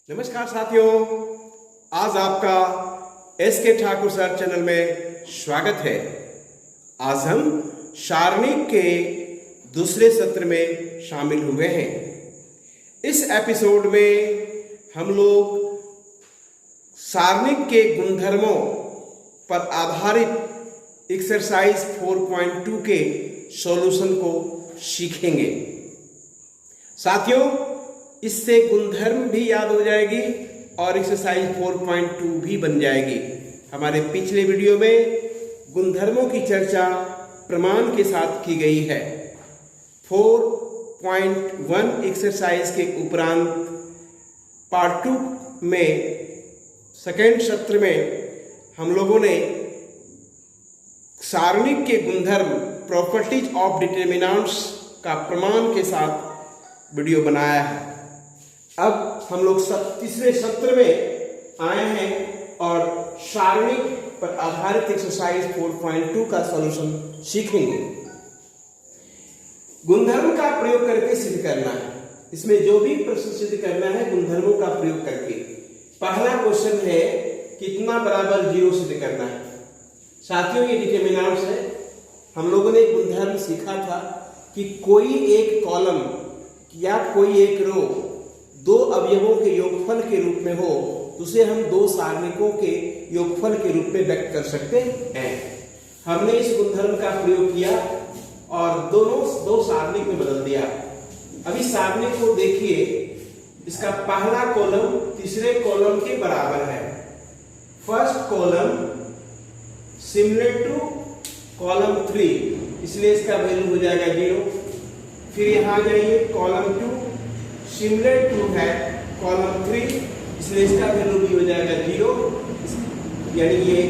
नमस्कार साथियों, आज आपका एसके ठाकुर सर चैनल में स्वागत है। आज हम सारणिक के दूसरे सत्र में शामिल हुए हैं। इस एपिसोड में हम लोग सारणिक के गुणधर्मों पर आधारित एक्सरसाइज 4.2 के सॉल्यूशन को सीखेंगे। साथियों, इससे गुणधर्म भी याद हो जाएगी और एक्सरसाइज 4.2 भी बन जाएगी। हमारे पिछले वीडियो में गुणधर्मों की चर्चा प्रमाण के साथ की गई है। 4.1 एक्सरसाइज के उपरांत पार्ट 2 में सेकेंड सत्र में हम लोगों ने सारणिक के गुणधर्म प्रॉपर्टीज ऑफ डिटर्मिनेंट्स का प्रमाण के साथ वीडियो बनाया है। अब हम लोग तीसरे सत्र में आए हैं और सारणिक पर आधारित एक्सरसाइज 4.2 का सॉल्यूशन सीखेंगे। गुणधर्म का प्रयोग करके सिद्ध करना है। इसमें जो भी प्रश्न सिद्ध करना है गुणधर्मों का प्रयोग करके। पहला क्वेश्चन है कितना बराबर 0 सिद्ध करना है। साथियों, ये डिटर्मिनेंट्स है। हम लोगों ने गुणधर्म सीखा था कि कोई एक कॉलम या कोई एक रो दो अवयवों के योगफल के रूप में हो तो उसे हम दो सारणिकों के योगफल के रूप में व्यक्त कर सकते हैं। हमने इस गुणधर्म का प्रयोग किया और दोनों दो सारणिक में बदल दिया। अभी सारणिक को देखिए, इसका पहला कॉलम तीसरे कॉलम के बराबर है। First column similar to column 3, इसलिए इसका वैल्यू हो जाएगा 0। फिर यहां जाइए, कॉलम 2 सिमिलर टू है कॉलम 3, इसलिए इसका वैल्यू भी हो जाएगा 0। यानी ये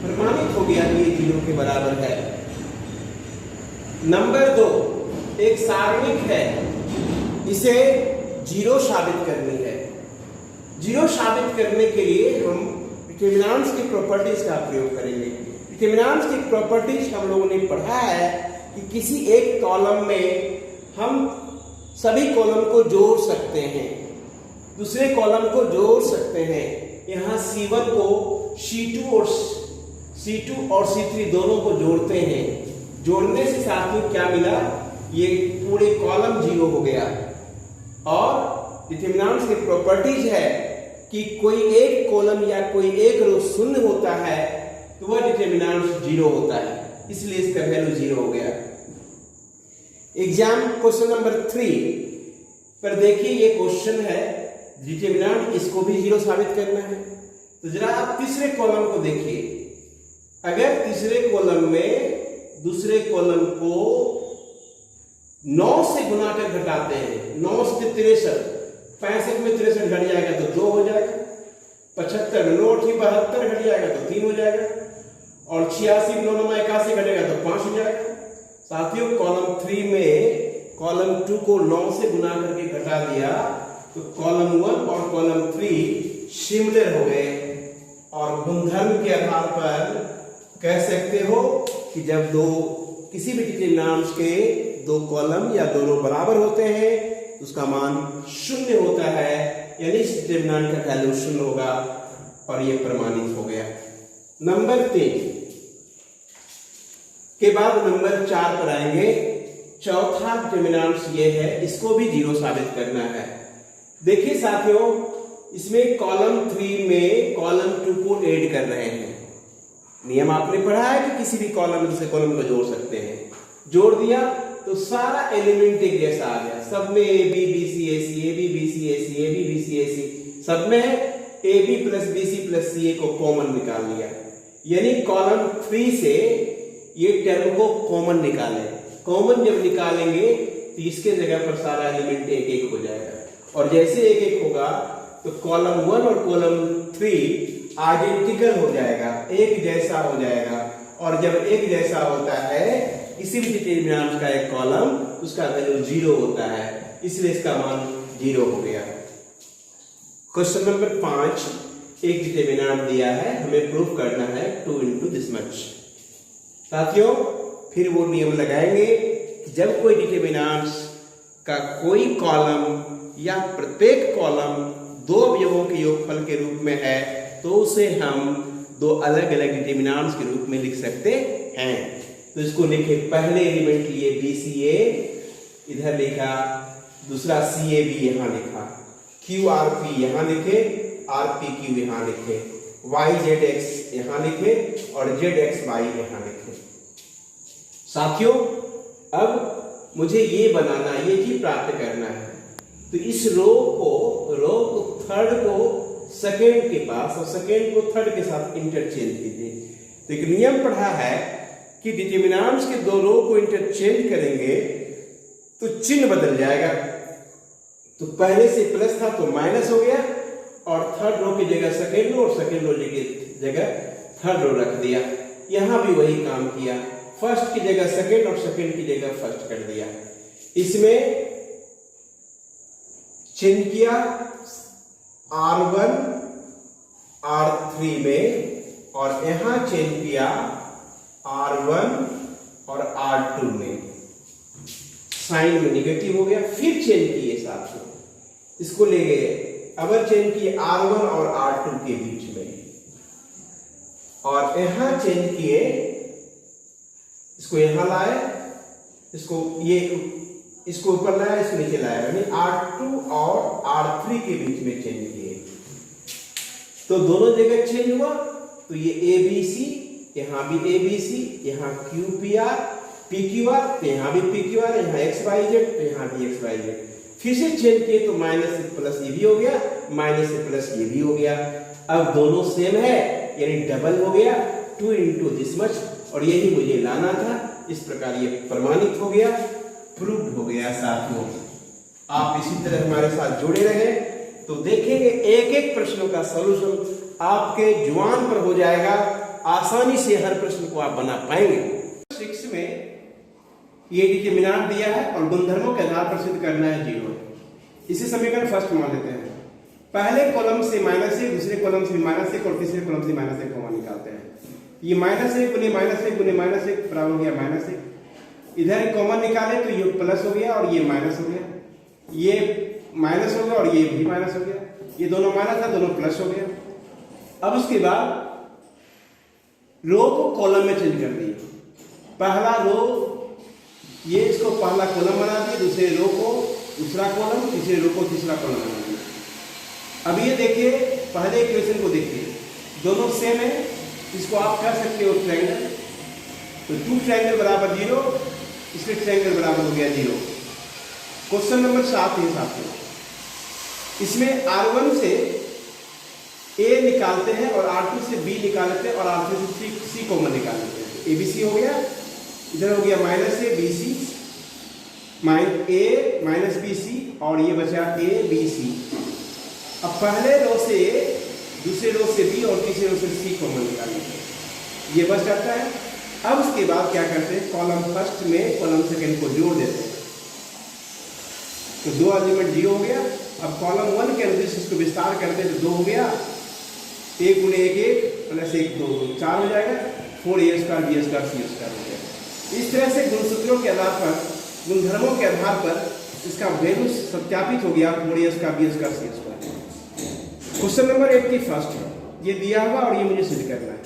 प्रमाणित हो गया, ये 0 के बराबर है। नंबर 2, एक सारणिक है, इसे 0 साबित करनी है। 0 साबित करने के लिए हम डिटर्मिनेंट्स की प्रॉपर्टीज का प्रयोग करेंगे। डिटर्मिनेंट्स की प्रॉपर्टीज हम लोगों ने पढ़ा है कि किसी एक कॉलम में हम सभी कॉलम को जोड़ सकते हैं, दूसरे कॉलम को जोड़ सकते हैं। यहां C1 को C2 और C3 दोनों को जोड़ते हैं। जोड़ने से साथियों क्या मिला, ये पूरे कॉलम 0 हो गया। और डिटर्मिनेंट्स की प्रॉपर्टीज है कि कोई एक कॉलम या कोई एक रो शून्य होता है तो वह डिटर्मिनेंट्स 0 होता है, इसलिए इसका वैल्यू 0 हो गया। एग्जाम क्वेश्चन नंबर 3 पर देखिए, ये क्वेश्चन है डिटर्मिनेंट, इसको भी 0 साबित करना है। तो जरा आप तीसरे कॉलम को देखिए। अगर तीसरे कॉलम में दूसरे कॉलम को 9 से गुना कर घटाते हैं, 9 से 63, 65 में 63 घट जाएगा तो 2 हो जाएगा। 75 में 9 72 घट जाएगा तो 3 हो जाएगा। और 86 में 9 81 घटेगा तो 5 हो जाएगा। साथियों, कॉलम 3 में कॉलम 2 को 9 से गुना करके घटा दिया तो कॉलम 1 और कॉलम 3 सिमिलर हो गए। और गुणधर्म के आधार पर कह सकते हो कि जब किसी भी डिटर्मिनेंट्स के दो कॉलम या दो रो बराबर होते हैं तो उसका मान 0 होता है, यानी इस डिटर्मिनेंट का वैल्यू 0 होगा और यह प्रमाणित हो गया। नंबर 3 के बाद नंबर 4 पर आएंगे। चौथा डिटर्मिनेंट्स ये है, इसको भी 0 साबित करना है। देखिए साथियों, इसमें कॉलम 3 में कॉलम 2 को ऐड कर रहे हैं। नियम आपने पढ़ा है कि किसी भी कॉलम में दूसरे कॉलम को जोड़ सकते हैं। जोड़ दिया तो सारा एलिमेंट एक जैसा आ गया। सब में A B B C A C, A B B C A C, A B B C A C, सब में A B plus B C plus C A को कॉमन निकाल लिया। यानी कॉलम 3 से ये टर्म को कॉमन निकालें। कॉमन जब निकालेंगे तो इसके जगह पर सारा एलिमेंट एक एक हो जाएगा। और जैसे एक एक होगा तो कॉलम 1 और कॉलम 3 आइडेंटिकल हो जाएगा, एक जैसा हो जाएगा। और जब एक जैसा होता है किसी भी डिटर्मिनेंट का एक कॉलम, उसका वैल्यू 0 होता है, इसलिए इसका मान 0 हो गया। क्वेश्चन नंबर 5, एक डिटर्मिनेंट दिया है, हमें प्रूफ करना है 2 into दिस मच। साथियों, फिर वो नियम लगाएंगे कि जब कोई डिटर्मिनेंट्स का कोई कॉलम या प्रत्येक कॉलम दो अवयवों के योगफल के रूप में है तो उसे हम दो अलग अलग डिटरमिनेंट्स के रूप में लिख सकते हैं। तो इसको लिखे, पहले एलिमेंट लिए BCA इधर लिखा, दूसरा CAB यहां लिखा, QRP यहां लिखे, RPQ यहां लिखे, YZX यहां लिखे और ZXY यहां लिखे। साथियों, अब मुझे ये बनाना, ये चीज प्राप्त करना है। तो इस रो को थर्ड को सेकेंड के पास और सेकेंड को थर्ड के साथ इंटरचेंज कीजिए। तो एक नियम पढ़ा है कि डिटरमिनेंट्स के दो रो को इंटरचेंज करेंगे तो चिन्ह बदल जाएगा। तो पहले से प्लस था तो माइनस हो गया और थर्ड रो की जगह सेकेंड रो और सेकेंड रो की जगह थर्ड रो रख दिया। यहां भी वही काम किया, फर्स्ट की जगह सेकेंड और सेकेंड की जगह फर्स्ट कर दिया। इसमें चेंज किया R1 R3 में और यहां चेंज किया R1 और R2 में। साइन में निगेटिव हो गया, फिर चेंज किए साथ में, इसको ले गए, अब चेंज किए R1 और R2 के बीच में और यहां चेंज किए, इसको यहां लाए, इसको ऊपर लाया, इसको नीचे लाया, यानी R2 और R3 के बीच में चेंज किए। तो दोनों जगह चेंज हुआ, तो ये ABC, यहां भी ABC, यहां QPR PQR, तो यहां भी PQR, यहां XYZ, तो यहां भी XYZ। फिर से चेंज किए तो माइनस से प्लस ये भी हो गया, माइनस से प्लस ये भी हो गया। अब दोनों सेम है यानी डबल हो गया, 2 इंटू दिस मच, और यही मुझे लाना था। इस प्रकार ये प्रमाणित हो गया, प्रूव्ड हो गया। साथियों, आप इसी तरह हमारे साथ जुड़े रहे तो देखेंगे एक एक प्रश्नों का सॉल्यूशन आपके जुबान पर हो जाएगा, आसानी से हर प्रश्न को आप बना पाएंगे। 6 में ये डिटरमिनेंट दिया है और गुणधर्मों के आधार पर सिद्ध करना है 0। इसी समीकरण फर्स्ट मान लेते हैं। पहले कॉलम से -1, दूसरे कॉलम से -1 और तीसरे कॉलम से -1 कॉमन निकालते हैं। ये -1 गुने -1 गुने -1 बराबर हो गया -1। इधर कॉमन निकाले तो ये प्लस हो गया और ये माइनस हो गया, ये माइनस हो गया और ये भी माइनस हो गया, ये दोनों माइनस था, दोनों प्लस हो गया। अब उसके बाद रो को कॉलम में चेंज कर दिए। पहला रो, ये इसको पहला कॉलम बना दिए, दूसरे रो को दूसरा कॉलम, तीसरे रो को तीसरा कॉलम बना दिया। अब ये देखिए, पहले इक्वेशन को देखिए, दोनों सेम है, इसको आप कह सकते हो ट्रायंगल। तो 2 ट्रायंगल बराबर 0, इसमें ट्रायंगल बराबर हो गया 0। क्वेश्चन नंबर 7 है साथियों, इसमें R1 से A निकालते हैं और R2 से B निकालते हैं और R3 से C कॉमन निकाल लेते हैं। ABC हो गया, इधर हो गया -A BC A minus BC और ये बचा ABC। अब पहले रो से A, दूसरे रो से B और तीसरे रो से C कॉमन निकाल लेते हैं, ये बच जाता है। अब उसके बाद क्या करते हैं, कॉलम फर्स्ट में कॉलम सेकंड को जोड़ देते हैं, तो 2 एलिमेंट 0 हो गया। अब कॉलम 1 के अनुसार इसको विस्तार करते हैं तो 2 हो गया, 1 गुने 1 1 प्लस 1 2 4 हो जाएगा, 4A² B² C² हो गया। इस तरह से गुणसूत्रों के आधार पर, गुणधर्मों के आधार पर इसका वैल्यू सत्यापित हो गया, 4A² B² C²। Question number 81 ये दिया हुआ और ये मुझे सिद्ध करना है।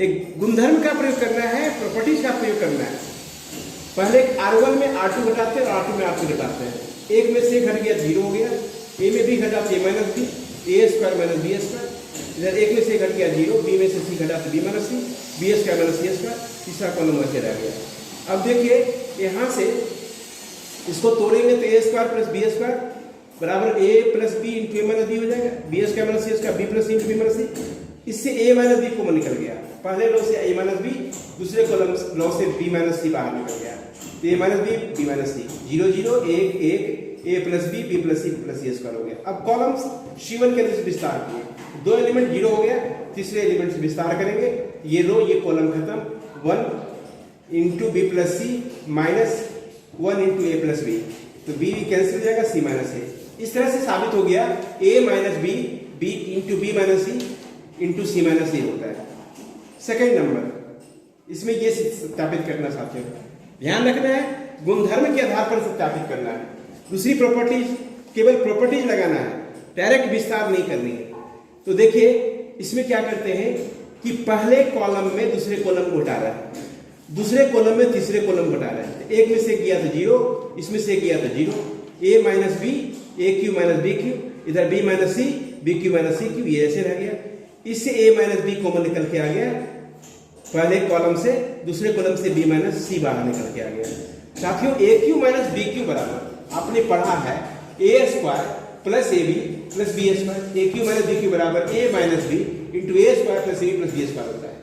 एक गुणधर्म का प्रयोग करना है, प्रॉपर्टीज का प्रयोग करना है। पहले R1 में R2 घटाते हैं और R2 में R3 घटाते हैं। एक में से घट गया 0 हो गया, A में भी घटा तो A minus B, A² B²। इधर एक में से घट गया 0, B में से C घटा तो B minus C, B² C², तीसरा कॉलम वैसे रह गया। अब देखिए यहाँ से इसको तोड़ेंगे तो A² प्लस B² बराबर A plus B into A minus B हो जाएगा, B² C² B plus C into B minus C। इससे A माइनस B कॉमन निकल गया, पहले रो से A माइनस B, दूसरे कॉलम रो से B माइनस C बाहर निकल गया, तो A minus B B minus C, 0 0 1 1 A plus B B plus C plus C² हो गया। अब कॉलम्स C1 के अंदर विस्तार किए, 2 एलिमेंट 0 हो गया, तीसरे एलिमेंट से विस्तार करेंगे, ये रो ये कॉलम खत्म, 1 into B plus C minus 1 into A plus B, तो B कैंसिल हो जाएगा, C माइनस A। इस तरह से साबित हो गया A minus B B into B minus C into C minus A होता है। सेकेंड नंबर, इसमें ये सत्यापित करना साथियों, ध्यान रखना है, गुणधर्म के आधार पर सत्यापित करना है। दूसरी प्रॉपर्टीज, केवल प्रॉपर्टीज लगाना है। डायरेक्ट विस्तार नहीं करनी है। तो देखिए इसमें क्या करते हैं कि पहले कॉलम में दूसरे कॉलम को हटा रहा है, दूसरे कॉलम में तीसरे कॉलम को हटा रहा है। एक में से किया तो 0, इसमें से किया तो 0, a minus B, A Q minus B Q, इधर b minus C, B Q minus C Q, ये ऐसे रह गया। इससे a माइनस बी कॉमन निकल के आ गया, पहले कॉलम से दूसरे कॉलम से b माइनस सी बाहर निकल के आ गया। साथियों A Q minus B Q बराबर आपने पढ़ा है A square plus A B plus B square, A Q minus B Q बराबर A minus B into A square plus A plus B square होता है।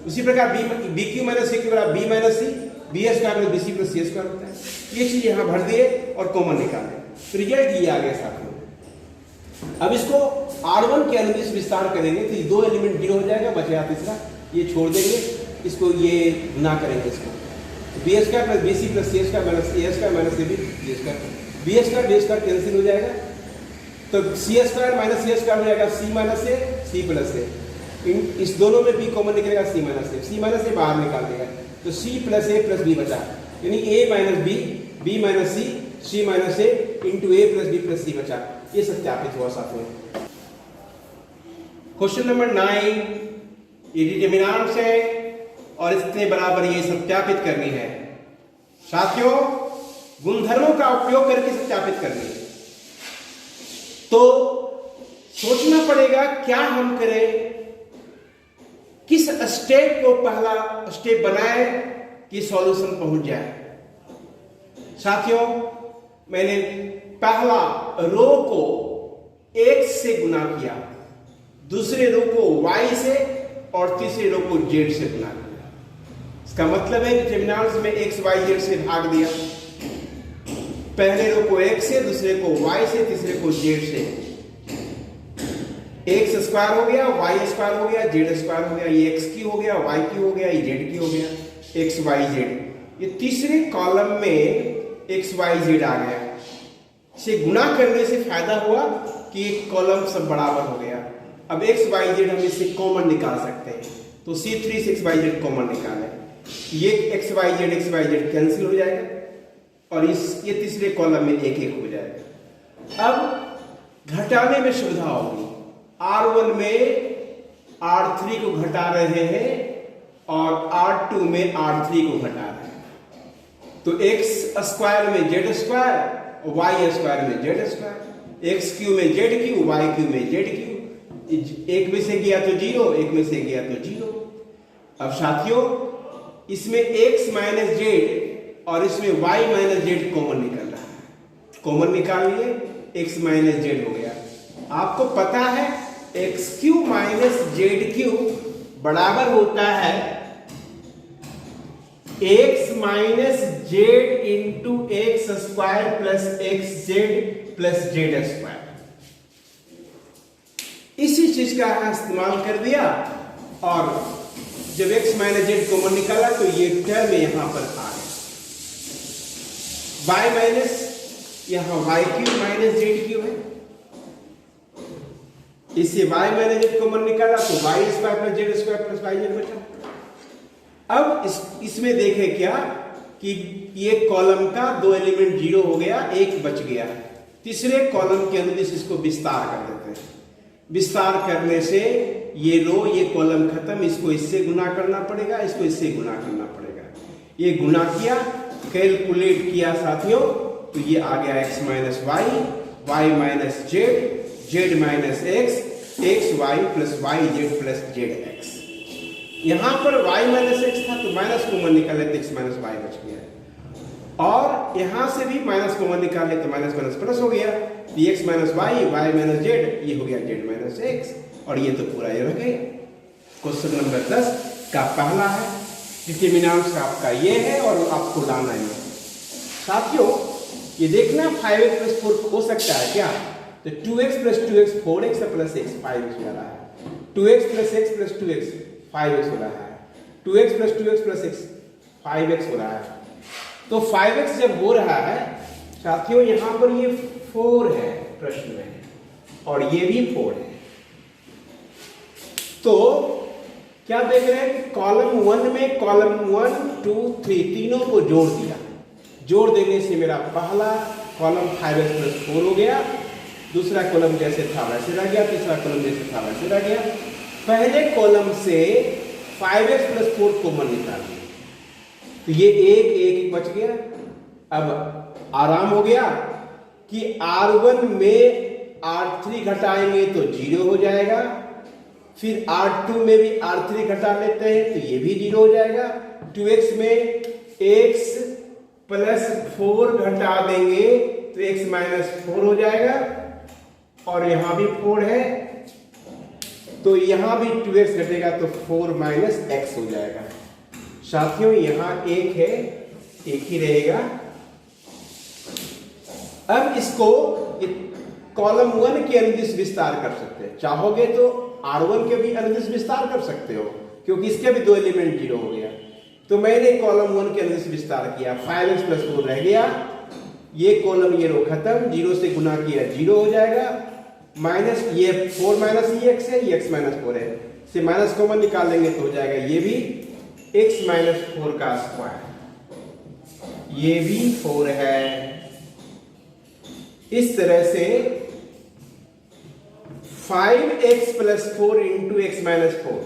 उसी प्रकार B Q minus C Q बराबर B minus C, B square plus B C plus C square होता है। ये चीज यहाँ भर दिए और कॉमन निकाले, तो रिजल्ट ये आ गया साथियों। अब इसको R1 के अनुदिश विस्तार करेंगे तो ये 2 एलिमेंट 0 हो जाएगा, बचेगा तीसरा, ये छोड़ देंगे, इसको ये गुना करेंगे इसको, B square plus B C plus C square minus A square minus A B square, B square B square cancel हो जाएगा, तो C square minus C square हो जाएगा सी माइनस ए सी प्लस ए, इस दोनों में बी कॉमन निकलेगा सी माइनस ए बाहर निकाल देगा, तो C plus A plus B बचा, यानी ए माइनस बी माइनस सी माइनस ए इंटू ए प्लस बी प्लस सी बचा। ये सत्यापित हुआ साथियों। क्वेश्चन नंबर 9, ये डिटरमिनेंट्स है और इसके बराबर ये सत्यापित करनी है साथियों। गुणधर्मों का उपयोग करके सत्यापित करनी है, तो सोचना पड़ेगा क्या हम करें, किस स्टेप को पहला स्टेप बनाए कि सॉल्यूशन पहुंच जाए। साथियों मैंने पहला रो को x से गुना किया, दूसरे रो को y से और तीसरे रो को z से गुना किया। इसका मतलब है कि डिटरमिनेंट्स में x y z से भाग दिया, पहले रो को x से, दूसरे को y से, तीसरे को z से। x स्क्वायर हो गया, y स्क्वायर हो गया, z स्क्वायर हो गया, ये x की हो गया, y की हो गया, ये z की हो गया, x y z। ये तीसरे कॉलम में x y z आ गया। इसे गुणा करने से फायदा हुआ कि एक कॉलम सब बराबर हो गया। अब x y z हम इससे कॉमन निकाल सकते हैं, तो C3 से x y z कॉमन निकालें, ये x y z कैंसिल हो जाएगा और ये तीसरे कॉलम में एक एक हो जाएगा। अब घटाने में सुविधा होगी, R1 में R3 को घटा रहे हैं और R2 में R3 को घटा रहे हैं, तो x स्क्वायर में z स्क्वायर, y स्क्वायर में z स्क्वायर, x क्यू में z क्यू, y क्यू में z क्यू, एक में से गया तो 0, एक में से गया तो 0। अब साथियों इसमें x माइनस z और इसमें y माइनस z कॉमन निकल रहा है, कॉमन निकाल लिए x माइनस z हो गया। आपको पता है x Q minus z Q बराबर होता है x minus Z into x square plus x Z plus z square. इसी चीज का यहां इस्तेमाल कर दिया और जब एक्स माइनस जेड कॉमन निकाला तो ये टर्म यहां पर आ गया, वाई माइनस यहां y q minus z q है, इससे y माइनस जेड कॉमन निकाला तो y square plus z square plus y z बचा। अब इसमें देखें क्या कि ये कॉलम का 2 एलिमेंट 0 हो गया, एक बच गया। तीसरे कॉलम के अंदर इसको विस्तार कर देते हैं, विस्तार करने से ये रो ये कॉलम खत्म, इसको इससे गुना करना पड़ेगा, इसको इससे गुना करना पड़ेगा। ये गुना किया, कैलकुलेट किया साथियों, तो ये आ गया x minus y, y minus z, z minus x, x y plus y z plus z x. यहां पर y माइनस एक्स था तो माइनस कॉमन निकाले तो x माइनस वाई बच गया, और यहां से भी माइनस कॉमन निकाले तो माइनस माइनस प्लस हो गया, x minus y, y minus z, ये हो गया जेड माइनस एक्स, और ये तो पूरा ये रह गया। क्वेश्चन नंबर 10 का पहला है, डिटरमिनेंट्स आपका ये है और आपको लाना है। साथियों ये देखना 5x प्लस 4 हो सकता है क्या, तो 2x plus 2x 4x plus x 5x हो रहा है, 2x plus x plus 2x 5x हो रहा है, 2x plus 2x plus x 5x हो रहा है। तो 5x जब हो रहा है साथियों यहां पर ये 4 है प्रश्न में और ये भी 4 है, तो क्या देख रहे हैं कि कॉलम 1 में कॉलम 1 2 3 तीनों को जोड़ दिया, जोड़ देने से मेरा पहला कॉलम 5x प्लस 4 हो गया, दूसरा कॉलम जैसे था वैसे रह गया, तीसरा कॉलम जैसे था वैसे रह गया। पहले कॉलम से 5x + 4 कॉमन निकालिए, तो ये एक बच गया। अब आराम हो गया कि R1 में R3 घटाएंगे तो 0 हो जाएगा, फिर R2 में भी R3 घटा लेते हैं तो ये भी 0 हो जाएगा। 2x में x + 4 घटा देंगे तो x - 4 हो जाएगा, और यहां भी 4 है तो यहां भी 2x घटेगा तो 4 - x हो जाएगा। साथियों यहां 1 है, 1 ही रहेगा। अब इसको कॉलम 1 के अनुदिश विस्तार कर सकते हैं, चाहोगे तो R1 के भी अनुदिश विस्तार कर सकते हो, क्योंकि इसके भी 2 एलिमेंट 0 हो गया। तो मैंने कॉलम 1 के अनुदिश विस्तार किया, 5x + 4 रह गया, ये कॉलम ये रो खत्म, 0 से गुना किया 0 हो जाएगा, माइनस ये 4 - ये x है, ये x - 4 है, से माइनस कॉमन निकाल लेंगे तो हो जाएगा ये भी x - 4 का स्क्वायर, ये भी 4 है। इस तरह से 5x + 4 × x - 4,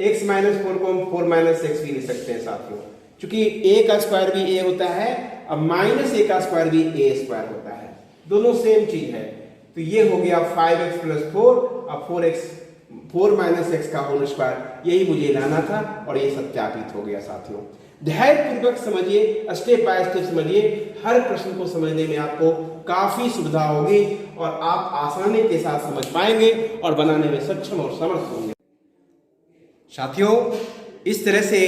x - 4 को हम 4 - x भी लिख सकते हैं साथियों, क्योंकि a का स्क्वायर भी a होता है, अब -a का स्क्वायर भी a² होता है, दोनों सेम चीज है। तो ये हो गया 5x + 4, अब 4 - x का होल स्क्वायर, यही मुझे लाना था और ये सत्यापित हो गया साथियों। धैर्यपूर्वक समझिए, स्टेप बाय स्टेप समझिए, हर प्रश्न को समझने में आपको काफी सुविधा होगी और आप आसानी के साथ समझ पाएंगे और बनाने में सक्षम और समर्थ होंगे। साथियों इस तरह से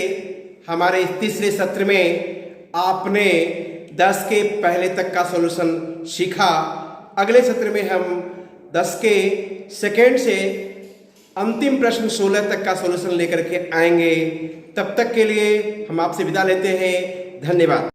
हमारे तीसरे सत्र में आपने 10 के पहले तक का सॉल्यूशन सीखा। अगले सत्र में हम 10 के सेकेंड से अंतिम प्रश्न 16 तक का सॉल्यूशन लेकर के आएंगे। तब तक के लिए हम आपसे विदा लेते हैं। धन्यवाद।